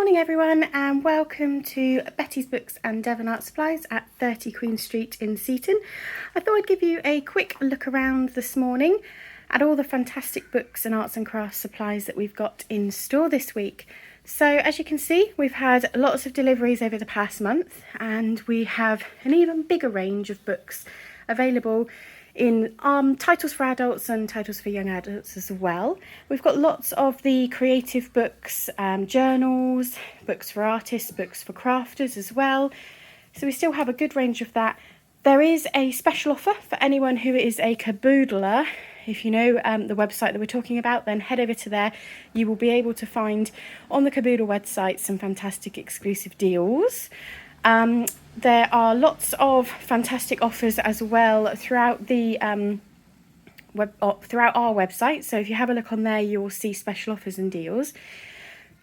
morning everyone, and welcome to Betty's Books and Devon Art Supplies at 30 Queen Street in Seaton. I thought I'd give you a quick look around this morning at all the fantastic books and arts and crafts supplies that we've got in store this week. So as you can see, we've had lots of deliveries over the past month, and we have an even bigger range of books available in titles for adults and titles for young adults as well. We've got lots of the creative books, journals, books for artists, books for crafters as well. So we still have a good range of that. There is a special offer for anyone who is a caboodler. If you know the website that we're talking about, then head over to there. You will be able to find on the Caboodle website some fantastic exclusive deals. There are lots of fantastic offers as well throughout the throughout our website. So if you have a look on there, you will see special offers and deals.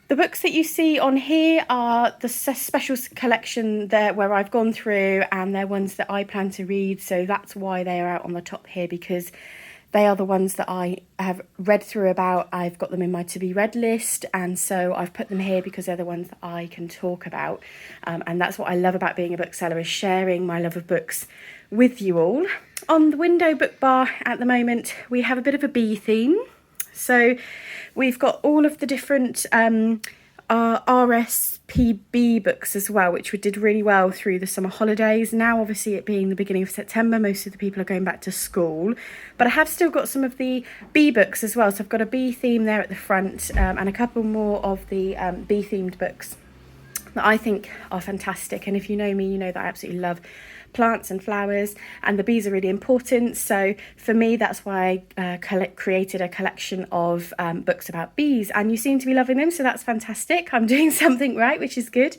The books that you see on here are the special collection there where I've gone through, and they're ones that I plan to read. So that's why they are out on the top here, because they are the ones that I have read through about. I've got them in my to be read list, and so I've put them here because they're the ones that I can talk about. And that's what I love about being a bookseller, is sharing my love of books with you all. On the window book bar at the moment, we have a bit of a bee theme. So we've got all of the different RSPB books as well, which we did really well through the summer holidays. Now obviously it being the beginning of September, most of the people are going back to school, but I have still got some of the bee books as well. So I've got a bee theme there at the front, and a couple more of the bee themed books that I think are fantastic. And if you know me, you know that I absolutely love plants and flowers, and the bees are really important. So for me, that's why I created a collection of books about bees, and you seem to be loving them, so that's fantastic. I'm doing something right, which is good.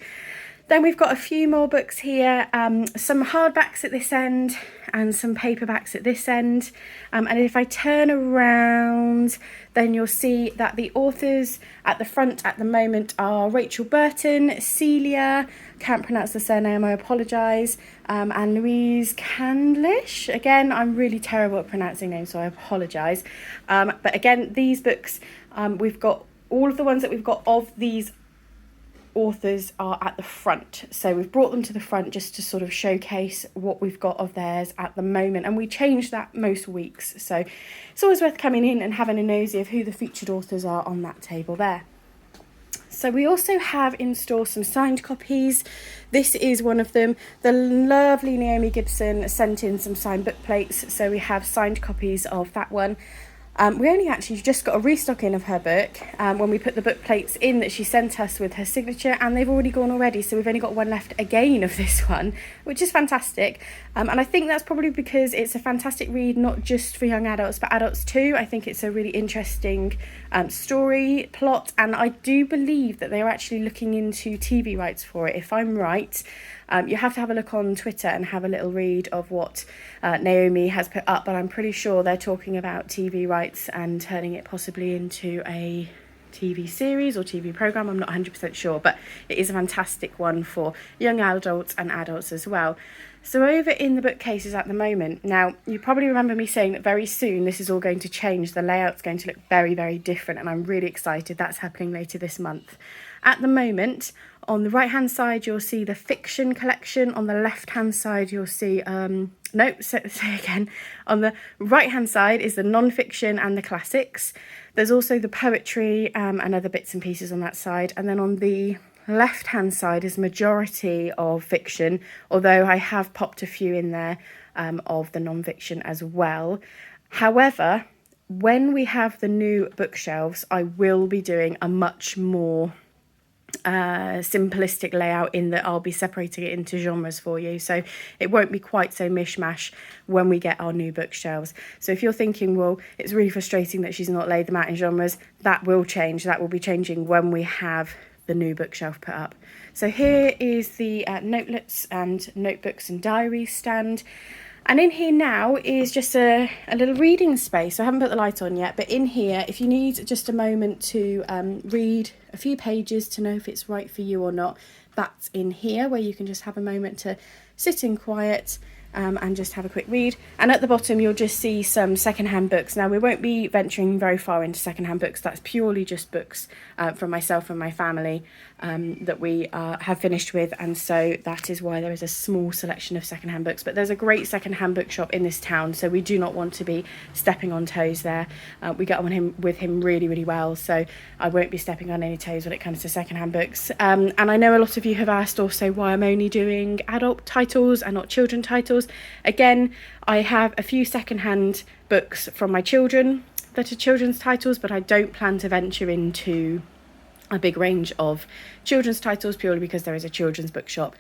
Then we've got a few more books here, some hardbacks at this end and some paperbacks at this end. And if I turn around, then you'll see that the authors at the front at the moment are Rachel Burton, Celia, can't pronounce the surname, I apologise, and Louise Candlish. Again, I'm really terrible at pronouncing names, so I apologise. But again, these books, we've got all of the ones that we've got of these authors are at the front, so we've brought them to the front just to sort of showcase what we've got of theirs at the moment, and we change that most weeks, so it's always worth coming in and having a nosy of who the featured authors are on that table there. So we also have in store some signed copies. This is one of them. The lovely Naomi Gibson sent in some signed book plates, so we have signed copies of that one. We only actually just got a restock in of her book when we put the book plates in that she sent us with her signature, and they've already gone already, so we've only got one left again of this one, which is fantastic. And I think that's probably because it's a fantastic read, not just for young adults but adults too. I think it's a really interesting story plot, and I do believe that they're actually looking into TV rights for it, if I'm right. You have to have a look on Twitter and have a little read of what Naomi has put up, but I'm pretty sure they're talking about TV rights and turning it possibly into a TV series or TV programme. I'm not 100% sure, but it is a fantastic one for young adults and adults as well. So over in the bookcases at the moment, now you probably remember me saying that very soon this is all going to change. The layout's going to look very, very different, and I'm really excited. That's happening later this month. At the moment, on the right hand side you'll see the fiction collection. On the left hand side you'll see say again. On the right hand side is the non-fiction and the classics. There's also the poetry and other bits and pieces on that side, and then on the left hand side is majority of fiction, although I have popped a few in there of the non-fiction as well. However, when we have the new bookshelves, I will be doing a much more simplistic layout, in that I'll be separating it into genres for you, so it won't be quite so mishmash when we get our new bookshelves. So if you're thinking, well, it's really frustrating that she's not laid them out in genres, that will change. That will be changing when we have the new bookshelf put up. So here is the notelets and notebooks and diaries stand. And in here now is just a little reading space. So I haven't put the light on yet, but in here, if you need just a moment to read a few pages to know if it's right for you or not, that's in here, where you can just have a moment to sit in quiet and just have a quick read. And at the bottom you'll just see some secondhand books. Now we won't be venturing very far into secondhand books. That's purely just books from myself and my family that we have finished with, and so that is why there is a small selection of secondhand books. But there's a great secondhand bookshop in this town, so we do not want to be stepping on toes there. We get on with him really well, so I won't be stepping on any toes when it comes to secondhand books. And I know a lot of you have asked also why I'm only doing adult titles and not children titles. Again, I have a few secondhand books from my children that are children's titles, but I don't plan to venture into a big range of children's titles, purely because there is a children's bookshop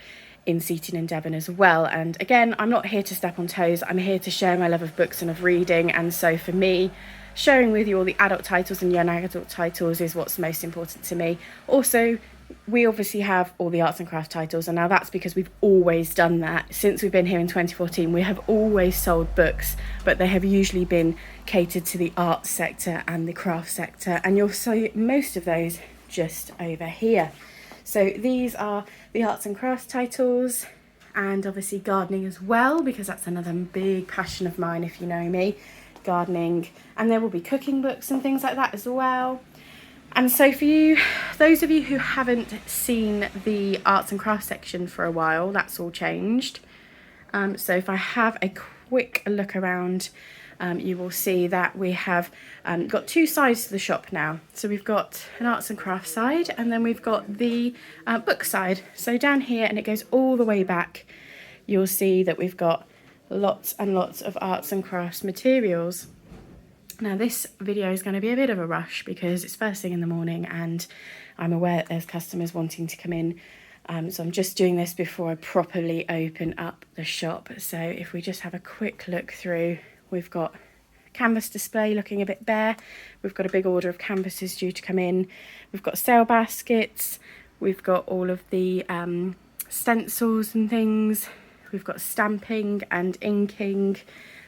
in Seaton and Devon as well. And again, I'm not here to step on toes, I'm here to share my love of books and of reading, and so for me, sharing with you all the adult titles and young adult titles is what's most important to me. Also, we obviously have all the arts and crafts titles, and now that's because we've always done that. Since we've been here in 2014, we have always sold books, but they have usually been catered to the arts sector and the craft sector, and you'll see most of those just over here. So these are the arts and crafts titles, and obviously gardening as well, because that's another big passion of mine, if you know me, gardening. And there will be cooking books and things like that as well. And so for you, those of you who haven't seen the arts and crafts section for a while, that's all changed. So if I have a quick look around, you will see that we have got two sides to the shop now. So we've got an arts and crafts side, and then we've got the book side. So down here, and it goes all the way back, you'll see that we've got lots and lots of arts and crafts materials. Now this video is going to be a bit of a rush because it's first thing in the morning and I'm aware that there's customers wanting to come in. So I'm just doing this before I properly open up the shop. So if we just have a quick look through, we've got canvas display looking a bit bare. We've got a big order of canvases due to come in. We've got sale baskets. We've got all of the stencils and things. We've got stamping and inking.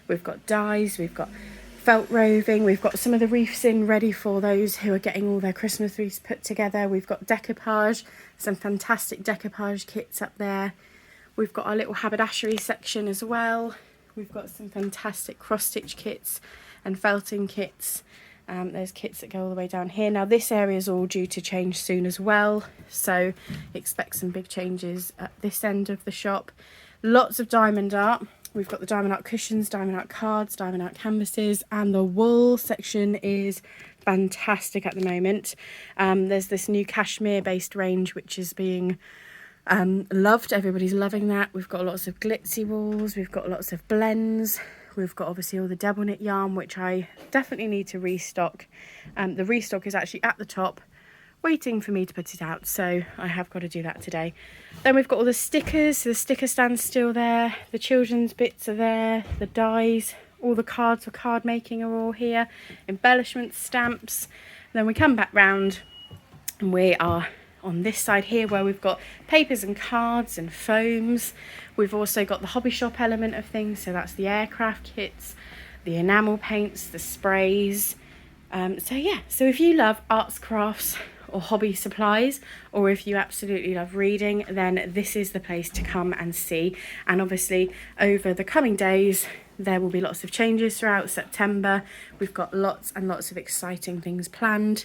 We've got dies. We've got felt roving. We've got some of the wreaths in ready for those who are getting all their Christmas wreaths put together. We've got decoupage, some fantastic decoupage kits up there. We've got our little haberdashery section as well. We've got some fantastic cross-stitch kits and felting kits. There's kits that go all the way down here. Now this area is all due to change soon as well, so expect some big changes at this end of the shop. Lots of diamond art. We've got the diamond art cushions, diamond art cards, diamond art canvases, and the wool section is fantastic at the moment. There's this new cashmere based range which is being loved. Everybody's loving that. We've got lots of glitzy wools, we've got lots of blends, we've got obviously all the double knit yarn, which I definitely need to restock. The restock is actually at the top waiting for me to put it out, so I have got to do that today. Then we've got all the stickers, so the sticker stand's still there, the children's bits are there, the dies, all the cards for card making are all here, embellishments, stamps. Then we come back round and we are on this side here where we've got papers and cards and foams. We've also got the hobby shop element of things, so that's the aircraft kits, the enamel paints, the sprays. So yeah, so if you love arts, crafts or hobby supplies, or if you absolutely love reading, then this is the place to come and see. And obviously over the coming days there will be lots of changes throughout September. We've got lots and lots of exciting things planned.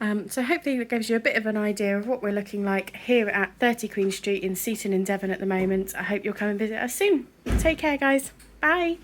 So hopefully that gives you a bit of an idea of what we're looking like here at 30 Queen Street in Seaton in Devon at the moment. I hope you'll come and visit us soon. Take care guys, bye.